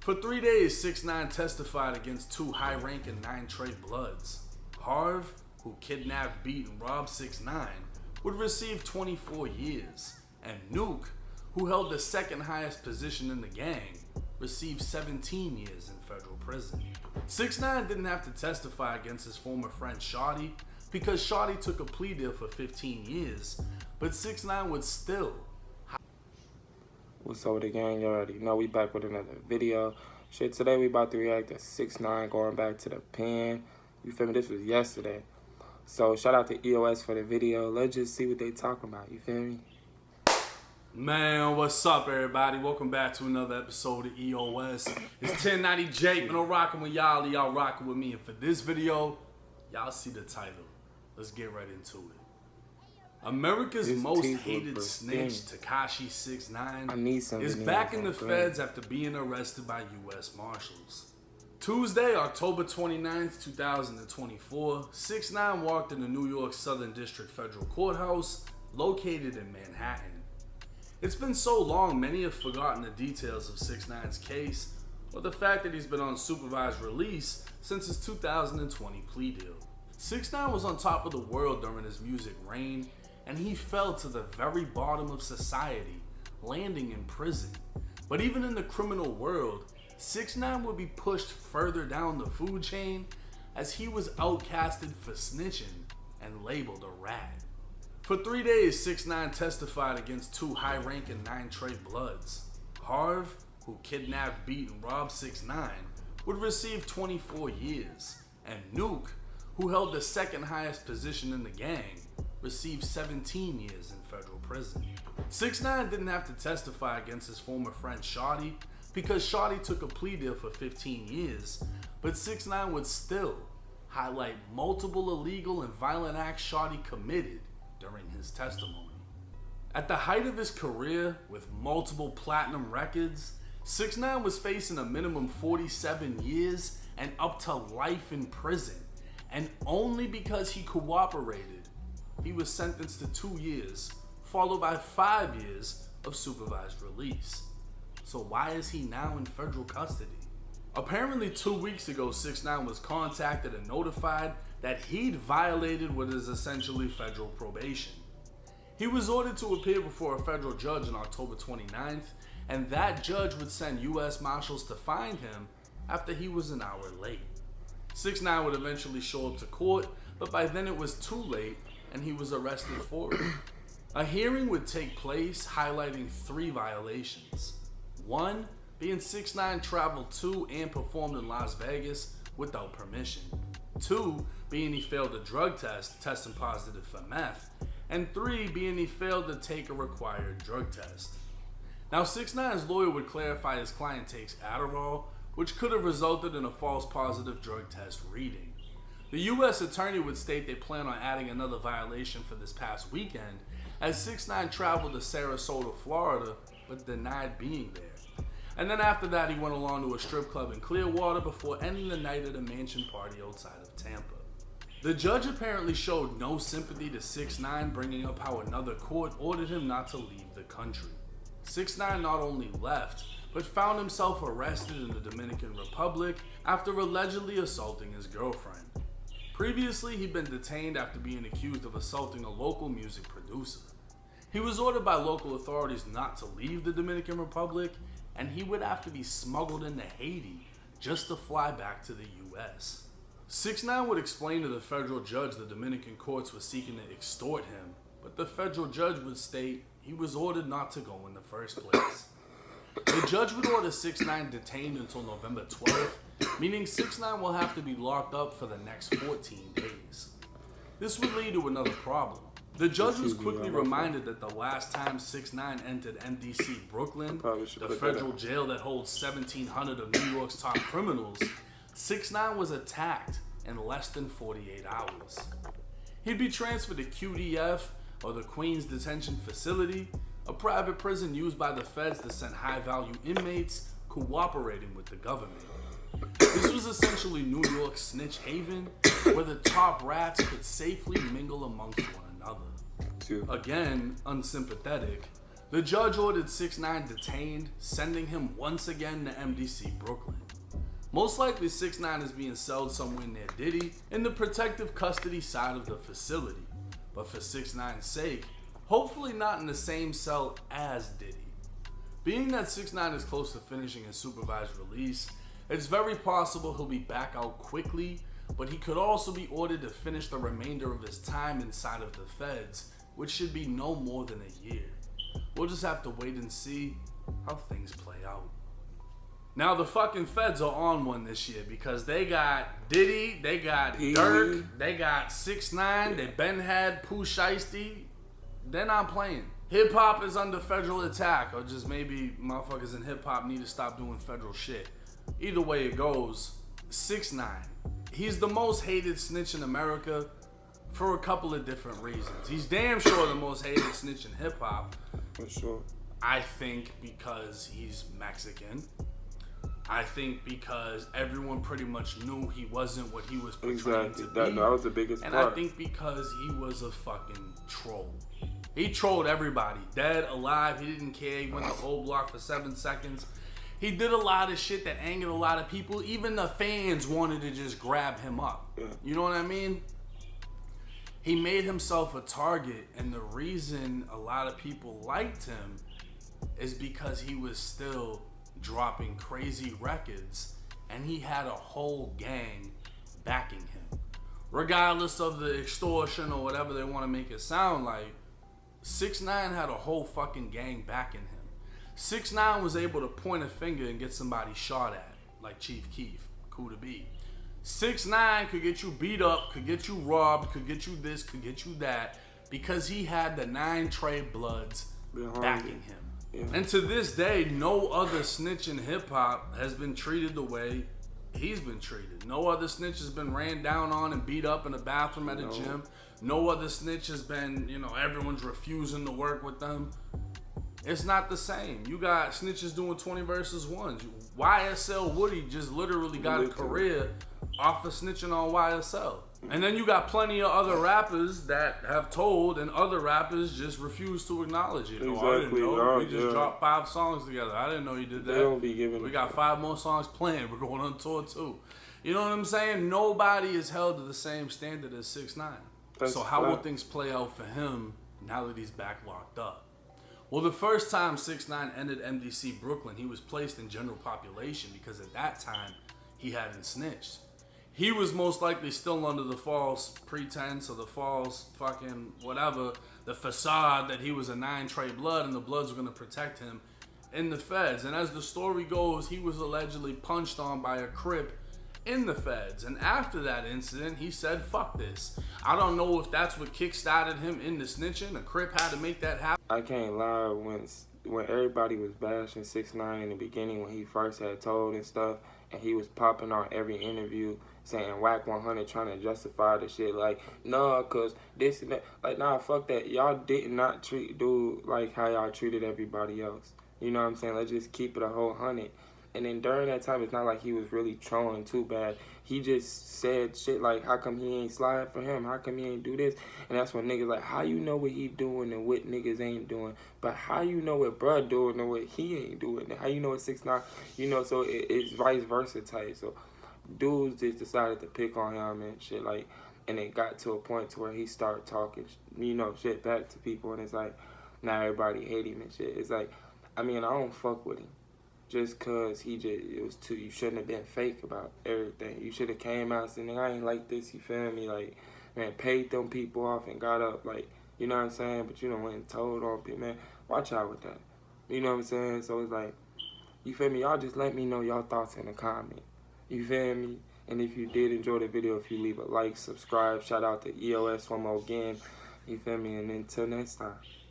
For 3 days, 6ix9ine testified against two high-ranking 9 Trey Bloods. Harv, who kidnapped, beat, and robbed 6ix9ine, would receive 24 years, and Nuke, who held the second highest position in the gang, received 17 years in federal prison. 6ix9ine didn't have to testify against his former friend Shawty because Shawty took a plea deal for 15 years, but 6ix9ine would still. What's up with the gang? You already know we back with another video. Shit, today we about to react to 6ix9ine going back to the pen. You feel me? This was yesterday. So shout out to EOS for the video. Let's just see what they talking about. You feel me? Man, what's up, everybody? Welcome back to another episode of EOS. It's 1090 Jake, and I'm rocking with y'all, and y'all rocking with me. And for this video, y'all see the title. Let's get right into it. America's most hated snitch, 6ix9ine, is back in the feds after being arrested by U.S. Marshals. Tuesday, October 29th, 2024, 6ix9ine walked in the New York Southern District Federal Courthouse, located in Manhattan. It's been so long, many have forgotten the details of 6ix9ine's case, or the fact that he's been on supervised release since his 2020 plea deal. 6ix9ine was on top of the world during his music reign, and he fell to the very bottom of society, landing in prison. But even in the criminal world, 6ix9ine would be pushed further down the food chain as he was outcasted for snitching and labeled a rat. For 3 days, 6ix9ine testified against two high-ranking 9 Trey Bloods. Harv, who kidnapped, beat, and robbed 6ix9ine, would receive 24 years, and Nuke, who held the second highest position in the gang, received 17 years in federal prison. 6ix9ine didn't have to testify against his former friend Shawty because Shawty took a plea deal for 15 years, but 6ix9ine would still highlight multiple illegal and violent acts Shawty committed during his testimony. At the height of his career, with multiple platinum records, 6ix9ine was facing a minimum 47 years and up to life in prison, and only because he cooperated, he was sentenced to 2 years, followed by 5 years of supervised release. So why is he now in federal custody? Apparently 2 weeks ago, 6ix9ine was contacted and notified that he'd violated what is essentially federal probation. He was ordered to appear before a federal judge on October 29th, and that judge would send U.S. Marshals to find him after he was an hour late. 6ix9ine would eventually show up to court, but by then it was too late and he was arrested for it. A hearing would take place highlighting 3 violations. 1, being 6ix9ine traveled to and performed in Las Vegas without permission. 2, being he failed a drug test, testing positive for meth. And 3, being he failed to take a required drug test. Now 6ix9ine's lawyer would clarify his client takes Adderall, which could have resulted in a false positive drug test reading. The U.S. attorney would state they plan on adding another violation for this past weekend, as 6ix9ine traveled to Sarasota, Florida, but denied being there. And then after that, he went along to a strip club in Clearwater before ending the night at a mansion party outside of Tampa. The judge apparently showed no sympathy to 6ix9ine, bringing up how another court ordered him not to leave the country. 6ix9ine not only left, but found himself arrested in the Dominican Republic after allegedly assaulting his girlfriend. Previously, he'd been detained after being accused of assaulting a local music producer. He was ordered by local authorities not to leave the Dominican Republic, and he would have to be smuggled into Haiti just to fly back to the U.S. 6ix9ine would explain to the federal judge the Dominican courts were seeking to extort him, but the federal judge would state he was ordered not to go in the first place. The judge would order 6ix9ine detained until November 12th, meaning 6ix9ine will have to be locked up for the next 14 days. This would lead to another problem. The judge was quickly reminded that the last time 6ix9ine entered MDC Brooklyn, the federal jail that holds 1,700 of New York's top criminals, 6ix9ine was attacked in less than 48 hours. He'd be transferred to QDF, or the Queens Detention Facility, a private prison used by the feds to send high-value inmates cooperating with the government. This was essentially New York's snitch haven, where the top rats could safely mingle amongst one another. Again, unsympathetic, The judge ordered 6ix9ine detained, sending him once again to MDC Brooklyn. Most likely 6ix9ine is being celled somewhere near Diddy in the protective custody side of the facility. But for 6ix9ine's sake, hopefully not in the same cell as Diddy. Being that 6ix9ine is close to finishing his supervised release, it's very possible he'll be back out quickly, but he could also be ordered to finish the remainder of his time inside of the feds, which should be no more than a year. We'll just have to wait and see how things play out. Now the fucking feds are on one this year because they got Diddy, they got Dirk, they got 6ix9ine, they been had Pooh Shiesty. They're not playing. Hip hop is under federal attack, or just maybe motherfuckers in hip hop need to stop doing federal shit. Either way it goes, 6ix9ine, he's the most hated snitch in America for a couple of different reasons. He's damn sure the most hated snitch in hip hop. For sure. I think because he's Mexican. I think because everyone pretty much knew he wasn't what he was portraying to be. That was the biggest and part. I think because he was a fucking troll. He trolled everybody, dead, alive. He didn't care. He went the whole block for 7 seconds. He did a lot of shit that angered a lot of people. Even the fans wanted to just grab him up. Yeah. You know what I mean? He made himself a target, and the reason a lot of people liked him is because he was still dropping crazy records, and he had a whole gang backing him. Regardless of the extortion or whatever they want to make it sound like, 6ix9ine had a whole fucking gang backing him. 6ix9ine was able to point a finger and get somebody shot at, like Chief Keef, cool to be. 6ix9ine could get you beat up, could get you robbed, could get you this, could get you that, because he had the 9 Trey Bloods backing him. Yeah. And to this day, no other snitch in hip hop has been treated the way he's been treated. No other snitch has been ran down on and beat up in a bathroom at a gym. No other snitch has been, everyone's refusing to work with them. It's not the same. You got snitches doing 20 versus 1s. YSL Woody just literally got a career off of snitching on YSL. And then you got plenty of other rappers that have told, and other rappers just refuse to acknowledge it. Exactly. Oh, I didn't know. We just dropped 5 songs together. I didn't know you did that. They don't be giving. We got 5 more songs planned. We're going on tour too. You know what I'm saying? Nobody is held to the same standard as 6ix9ine. So how will things play out for him now that he's back locked up? Well, the first time 6ix9ine entered MDC Brooklyn, he was placed in general population because at that time he hadn't snitched. He was most likely still under the false pretense or the false fucking whatever, the facade that he was a 9 Trey Blood and the Bloods were going to protect him in the feds. And as the story goes, he was allegedly punched on by a Crip in the feds. And after that incident, he said, fuck this. I don't know if that's what kickstarted him into snitching. A Crip had to make that happen. I can't lie, when everybody was bashing 6ix9ine in the beginning, when he first had told and stuff, and he was popping on every interview saying whack 100, trying to justify the shit like, nah, cause this and that. Like, nah, fuck that. Y'all did not treat dude like how y'all treated everybody else. You know what I'm saying? Let's just keep it a whole 100. And then during that time, it's not like he was really trolling too bad. He just said shit like, how come he ain't slide for him? How come he ain't do this? And that's when niggas like, how you know what he doing and what niggas ain't doing? But how you know what bruh doing and what he ain't doing? And how you know what 6ix9ine, so it's vice versa type. So dudes just decided to pick on him and shit like, and it got to a point to where he started talking, shit back to people. And it's like, now everybody hate him and shit. It's like, I don't fuck with him. Just cause you shouldn't have been fake about everything. You should have came out saying, I ain't like this, you feel me? Like, man, paid them people off and got up, like, you know what I'm saying? But you went and told on people, man, watch out with that. You know what I'm saying? So it's like, you feel me? Y'all just let me know y'all thoughts in the comment. You feel me? And if you did enjoy the video, if you leave a like, subscribe, shout out to EOS one more again. You feel me? And until next time.